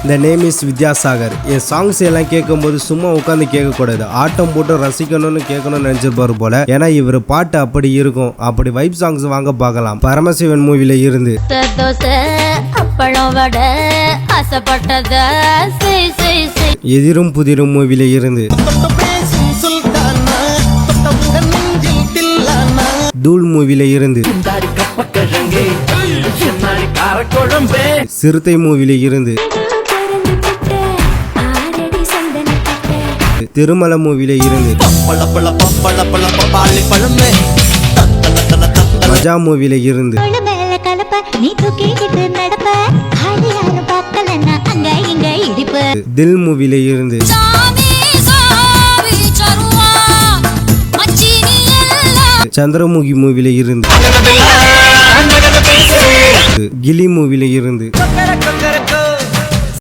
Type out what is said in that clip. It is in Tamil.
The name is Vidyasagar. N songs எல்லாம் கேட்கும்போது சும்மா உட்காந்து கேட்கக்கூடாது, ஆட்டம் போட்டு ரசிக்கணும்னு கேட்கணும்னு நினைச்சிருப்பாரு போல. ஏன்னா இவர் பாட்டு அப்படி இருக்கும். அப்படி வைப் சாங்ஸ் வாங்க பார்க்கலாம். பரமசிவன் மூவில இருந்து எதிரும் புதிரும் மூவில இருந்து தூள் மூவில இருந்து சிறுத்தை மூவில இருந்து திருமலை மூவில இருந்து மஜா மூவில இருந்து தில் மூவில இருந்து சந்திரமுகி மூவில இருந்து கிளி மூவில இருந்து